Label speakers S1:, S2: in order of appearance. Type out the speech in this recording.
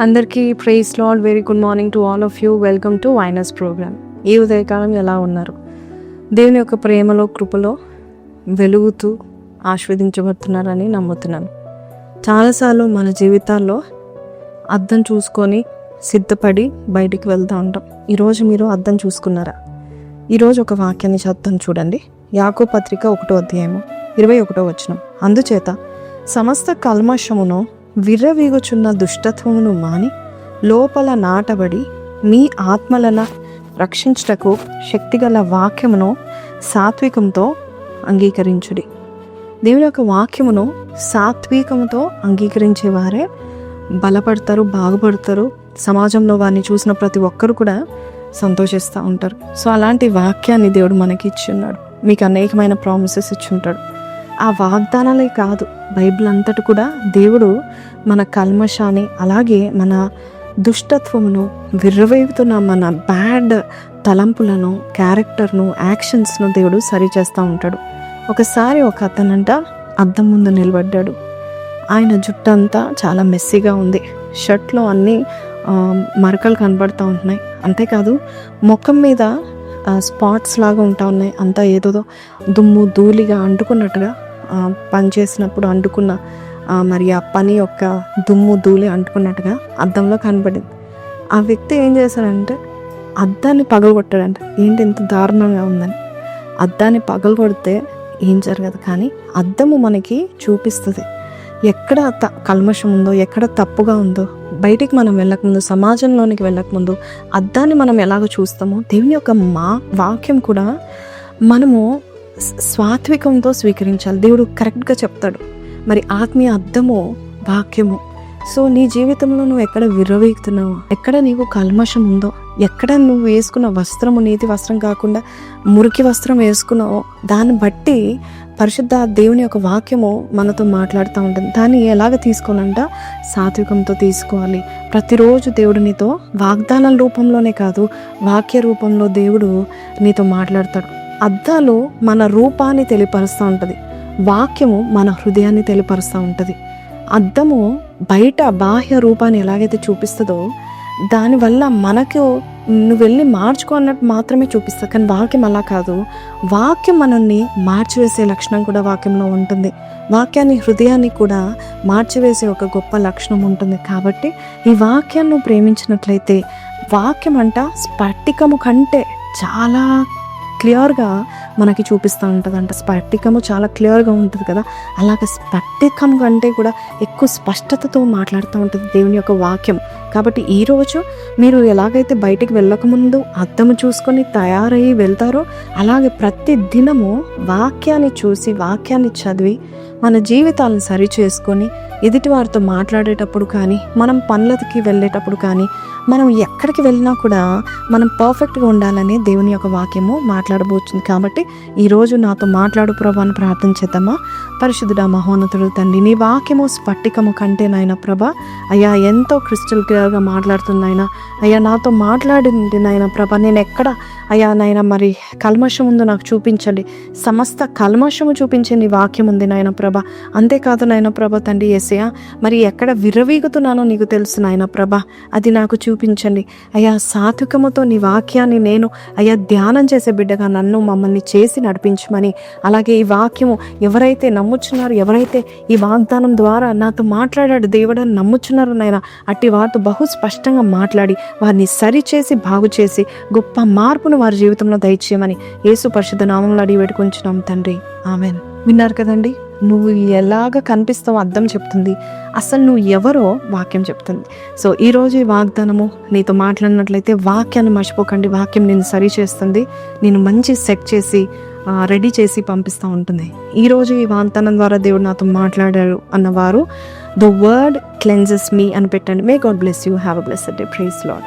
S1: అందరికీ praise Lord, very good morning to all of you. Welcome to వైనస్ programme. ఈ ఉదయకాలం ఎలా ఉన్నారు? దేవుని యొక్క ప్రేమలో, కృపలో వెలుగుతూ ఆస్వాదించబడుతున్నారని నమ్ముతున్నాను. చాలాసార్లు మన జీవితాల్లో అద్దం చూసుకొని సిద్ధపడి బయటికి వెళ్తూ ఉంటాం. ఈరోజు మీరు అద్దం చూసుకున్నారా? ఈరోజు ఒక వాక్యాన్ని చదువుతాను చూడండి. యాకోబు పత్రిక 1వ అధ్యాయము 21వ వచనం. అందుచేత సమస్త కల్మషమును విర్రవీగుచున్న దుష్టత్వమును మాని లోపల నాటబడి మీ ఆత్మలను రక్షించుటకు శక్తిగల వాక్యమును సాత్వికంతో అంగీకరించుడి. దేవుని యొక్క వాక్యమును సాత్వికంతో అంగీకరించే వారే బలపడతారు, బాగుపడతారు. సమాజంలో వారిని చూసిన ప్రతి ఒక్కరు కూడా సంతోషిస్తూ ఉంటారు. సో అలాంటి వాక్యాన్ని దేవుడు మనకి ఇచ్చి ఉన్నాడు. మీకు అనేకమైన ప్రామిసెస్ ఇచ్చి ఉంటాడు. ఆ వాగ్దానాలే కాదు, బైబిల్ అంతటి కూడా దేవుడు మన కల్మషాన్ని, అలాగే మన దుష్టత్వమును, విర్రవేగుతున్న మన బ్యాడ్ తలంపులను, క్యారెక్టర్ను, యాక్షన్స్ను దేవుడు సరిచేస్తూ ఉంటాడు. ఒకసారి ఒక అతనంట అద్దం ముందు నిలబడ్డాడు. ఆయన జుట్టు అంతా చాలా మెస్సీగా ఉంది. షర్ట్లో అన్నీ మరకలు కనబడుతూ ఉంటున్నాయి. అంతేకాదు ముఖం మీద స్పాట్స్ లాగా ఉంటా ఉన్నాయి. అంతా ఏదో దుమ్ము ధూళిగా అంటుకున్నట్టుగా, పని చేసినప్పుడు అంటుకున్న మరి ఆ పని యొక్క దుమ్ము ధూళి అంటుకున్నట్టుగా అద్దంలో కనబడింది. ఆ వ్యక్తి ఏం చేశాడంటే అద్దాన్ని పగలగొట్టాడంట. ఏంటి ఇంత దారుణంగా ఉందని. అద్దాన్ని పగలగొడితే ఏం జరగదు, కానీ అద్దము మనకి చూపిస్తుంది ఎక్కడ కల్మషం ఉందో, ఎక్కడ తప్పుగా ఉందో. బయటికి మనం వెళ్ళకముందు, సమాజంలోనికి వెళ్ళకముందు అద్దాన్ని మనం ఎలాగ చూస్తామో, దేవుని యొక్క వాక్యం కూడా మనము సాత్వికంతో స్వీకరించాలి. దేవుడు కరెక్ట్గా చెప్తాడు. మరి ఆత్మీయ అద్దము వాక్యము. సో నీ జీవితంలో నువ్వు ఎక్కడ విర్రవీగుతున్నావో, ఎక్కడ నీకు కల్మషం ఉందో, ఎక్కడ నువ్వు వేసుకున్న వస్త్రము నీతి వస్త్రం కాకుండా మురికి వస్త్రం వేసుకున్నావో, దాన్ని బట్టి పరిశుద్ధ దేవుని యొక్క వాక్యము మనతో మాట్లాడుతూ ఉంటుంది. దాన్ని ఎలాగ తీసుకోవాలంట? సాత్వికంతో తీసుకోవాలి. ప్రతిరోజు దేవుడు నీతో వాగ్దానాల రూపంలోనే కాదు, వాక్య రూపంలో దేవుడు నీతో మాట్లాడతాడు. అద్దాలు మన రూపాన్ని తెలియపరుస్తూ ఉంటుంది, వాక్యము మన హృదయాన్ని తెలియపరుస్తూ ఉంటుంది. అద్దము బయట బాహ్య రూపాన్ని ఎలాగైతే చూపిస్తుందో, దానివల్ల మనకు నువ్వు వెళ్ళి మార్చుకో అన్నట్టు మాత్రమే చూపిస్తుంది. కానీ వాక్యం అలా కాదు. వాక్యం మనల్ని మార్చివేసే లక్షణం కూడా వాక్యంలో ఉంటుంది. వాక్యాన్ని, హృదయాన్ని కూడా మార్చివేసే ఒక గొప్ప లక్షణం ఉంటుంది. కాబట్టి ఈ వాక్యాన్ని నువ్వు ప్రేమించినట్లయితే, వాక్యం అంట స్ఫటికము కంటే చాలా క్లియర్గా మనకి చూపిస్తూ ఉంటుంది అంట. స్ఫటికము చాలా క్లియర్గా ఉంటుంది కదా, అలాగే స్ఫటికం కంటే కూడా ఎక్కువ స్పష్టతతో మాట్లాడుతూ ఉంటుంది దేవుని యొక్క వాక్యం. కాబట్టి ఈరోజు మీరు ఎలాగైతే బయటికి వెళ్ళకముందు అద్దము చూసుకొని తయారయ్యి వెళ్తారో, అలాగే ప్రతి దినము వాక్యాన్ని చూసి, వాక్యాన్ని చదివి మన జీవితాలను సరి చేసుకొని, ఎదుటి వారితో మాట్లాడేటప్పుడు కానీ, మనం పనులకి వెళ్ళేటప్పుడు కానీ, మనం ఎక్కడికి వెళ్ళినా కూడా మనం పర్ఫెక్ట్గా ఉండాలని దేవుని యొక్క వాక్యము మాట్లాడబోతుంది. కాబట్టి ఈరోజు నాతో మాట్లాడు ప్రభా అని ప్రార్థన చేద్దామా? పరిశుద్ధుడా, మహోన్నతుడు తండ్రి, నీ వాక్యము స్ఫటికము కంటే నాయన ప్రభా, అయ్యా ఎంతో క్రిస్టల్ క్లియర్గా మాట్లాడుతుంది నాయన. అయ్యా నాతో మాట్లాడింది నాయన ప్రభా. నేను ఎక్కడ అయ్యా నాయన మరి కల్మషం ఉందో నాకు చూపించండి. సమస్త కల్మషము చూపించే నీ వాక్యం ఉంది నాయన ప్రభా. అంతేకాదు నాయన ప్రభా తండ్రి యేసయ్యా, మరి ఎక్కడ విర్రవీగుతున్నానో నీకు తెలుసు నాయన ప్రభా, అది నాకు చూపించండి. అయ్యా సాత్వికముతో నీ వాక్యాన్ని నేను అయ్యా ధ్యానం చేసే బిడ్డగా నన్ను, మమ్మల్ని చేసి నడిపించమని, అలాగే ఈ వాక్యము ఎవరైతే నమ్ముచున్నారు, ఎవరైతే ఈ వాగ్దానం ద్వారా నాతో మాట్లాడాడు దేవుడని నమ్ముచున్నారు నాయన, అట్టి వారితో బహు స్పష్టంగా మాట్లాడి వారిని సరిచేసి, బాగు చేసి, గొప్ప మార్పును వారి జీవితంలో దయచేయమని యేసు పరిశుద్ధ నామములో అడిగి పెట్టుకుంటున్నాం తండ్రి, ఆమెన్. విన్నారు కదండి, నువ్వు ఎలాగ కనిపిస్తావో అద్దం చెప్తుంది, అసలు నువ్వు ఎవరో వాక్యం చెప్తుంది. సో ఈరోజు ఈ వాగ్దానము నీతో మాట్లాడినట్లయితే వాక్యాన్ని మర్చిపోకండి. వాక్యం నేను సరి చేస్తుంది, నేను మంచి సెట్ చేసి రెడీ చేసి పంపిస్తూ ఉంటుంది. ఈరోజు ఈ వాగ్దానం ద్వారా దేవుడు నాతో మాట్లాడారు అన్నవారు ద వర్డ్ క్లెన్జెస్ మీ అని పెట్టండి. May God bless you. Have a blessed day. Praise lord.